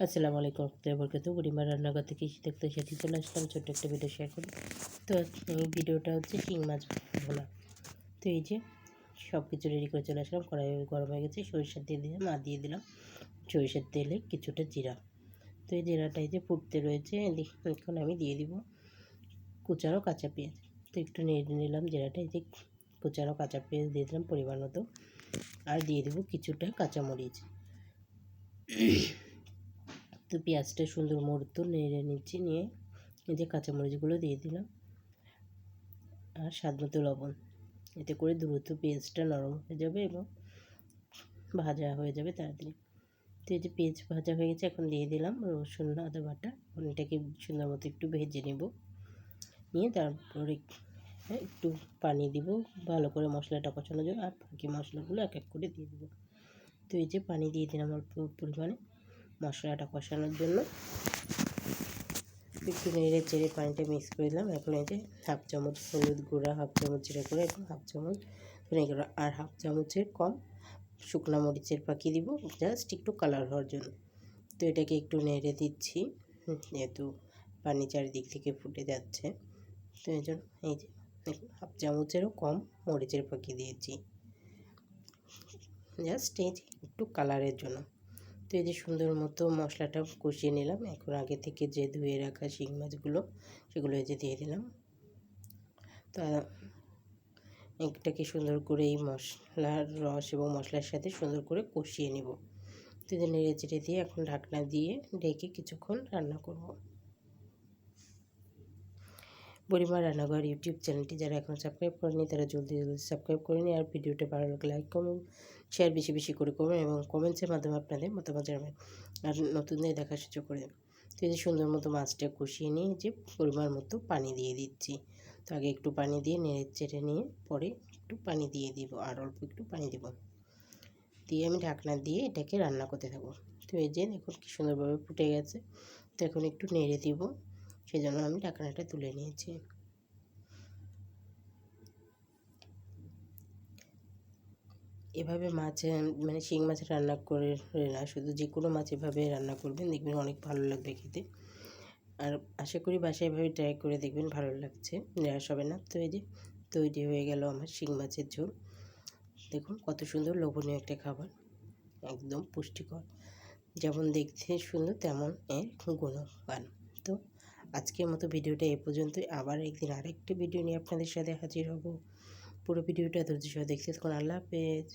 আসসালামু আলাইকুম রহমতুল্লাহি ওয়া বারাকাতুহু। বুড়িমা রান্নাঘর থেকে দেখতে সাথে চলে আসলাম ছোট্ট একটা ভিডিও শেয়ার করি। তো এই ভিডিওটা হচ্ছে শিং মাছ ভোনা। তো এই যে সব কিছু রেডি করে চলে আসলাম। কড়াই গরম হয়ে গেছে, সরিষার তেল দিলাম আর দিয়ে দিলাম সরিষার তেলে কিছুটা জিরা। তো এই জিরাটা এই যে ফুটতে রয়েছে, এখন আমি দিয়ে দিব কুচানো কাঁচা পেঁয়াজ। তো একটু নেড়ে নিলাম জিরাটা, এই যে কুচানো কাঁচা পেঁয়াজ দিয়ে দিলাম পরিমাণ মতো, আর দিয়ে দেবো কিছুটা কাঁচামরিচ। তো পেঁয়াজটা সুন্দর মতো নেড়ে নিচ্ছি, নিয়ে এই যে কাঁচামরিচগুলো দিয়ে দিলাম আর স্বাদ মতো লবণ। এতে করে দ্রুত পেঁয়াজটা নরম হয়ে যাবে এবং ভাজা হয়ে যাবে তাড়াতাড়ি। তো এই যে পেঁয়াজ ভাজা হয়ে গেছে, এখন দিয়ে দিলাম রসুন আদা বাটা। এটাকে সুন্দর মতো একটু ভেজে নেব, নিয়ে তারপরে একটু পানি দিব ভালো করে মশলাটা কষানোর জন্য, আর বাকি মশলাগুলো এক এক করে দিয়ে দেবো। তো এই যে পানি দিয়ে দিলাম অল্প পরিমাণে মশলাটা কষানোর জন্য। একটু নেড়ে চেড়ে পানিটা মিক্স করে দিলাম। এখন এই যে হাফ চামচ হলুদ গুঁড়া, হাফ চামচ জিরা গুঁড়া এবং হাফ চামচ ধনে গুঁড়া আর হাফ চামচের কম শুকনো মরিচের ফাঁকি দিব, জাস্ট একটু কালার হওয়ার জন্য। তো এটাকে একটু নেড়ে দিচ্ছি, যেহেতু পানি চারিদিক থেকে ফুটে যাচ্ছে। তো এই জন্য এই যে হাফ চামচেরও কম মরিচের ফাঁকি দিয়েছি, জাস্ট এই যে একটু কালারের জন্য। তো এই যে সুন্দর মতো মশলাটা কষিয়ে নিলাম। এখন আগে থেকে যে ধুয়ে রাখা শিং মাছগুলো সেগুলো এই যে দিয়ে দিলাম। তা এটাকে সুন্দর করে এই মশলার রস এবং মশলার সাথে সুন্দর করে কষিয়ে নেব। তো এই যে নেড়ে চেড়ে দিয়ে এখন ঢাকনা দিয়ে ঢেকে কিছুক্ষণ রান্না করব। বুড়িমা রান্নাঘর ইউটিউব চ্যানেলটি যারা এখন সাবস্ক্রাইব করেনি তারা জলদি সাবস্ক্রাইব করে নিন, আর ভিডিওটা ভালো লাগলে লাইক কমেন্ট শেয়ার বেশি বেশি করে করবেন এবং কমেন্টসের মাধ্যমে আপনাদের মতামত জানাবেন, আর নতুনদের দেখার সুযোগ করে দেন। তো এই যে সুন্দর মতো মাছটা কষিয়ে নিয়ে যে পরিমাণ মতো পানি দিয়ে দিচ্ছি। তো আগে একটু পানি দিয়ে নেড়ে চেড়ে নিয়ে পরে একটু পানি দিয়ে দিব, আর অল্প একটু পানি দেব, দিয়ে আমি ঢাকনা দিয়ে এটাকে রান্না করতে থাকবো। তো এই যে দেখুন কি সুন্দরভাবে ফুটে গেছে। তো এখন একটু নেড়ে দিব, সেজন্য আমি ঢাকনাটা তুলে নিয়েছি। এভাবে মাছ মানে শিং মাছ রান্না করে না, শুধু যে কোনো মাছ এভাবে রান্না করবেন, দেখবেন অনেক ভালো লাগবে খেতে। আর আশা করি বাসায় এভাবে ট্রাই করে দেখবেন, ভালো লাগছে, নিরাশ হবে না। তো এই যে তৈরি হয়ে গেল আমার শিং মাছের ঝোল। দেখুন কত সুন্দর লোভনীয় একটা খাবার, একদম পুষ্টিকর, যেমন দেখতে সুন্দর তেমন এর গুণগান। তো আজকের মতো ভিডিওটা এ পর্যন্তই। আবার একদিন আরেকটি ভিডিও নিয়ে আপনাদের সাথে হাজির হব। পুরো ভিডিওটা ধৈর্য সহ দেখতে থাকুন। আল্লাহ হাফেজ।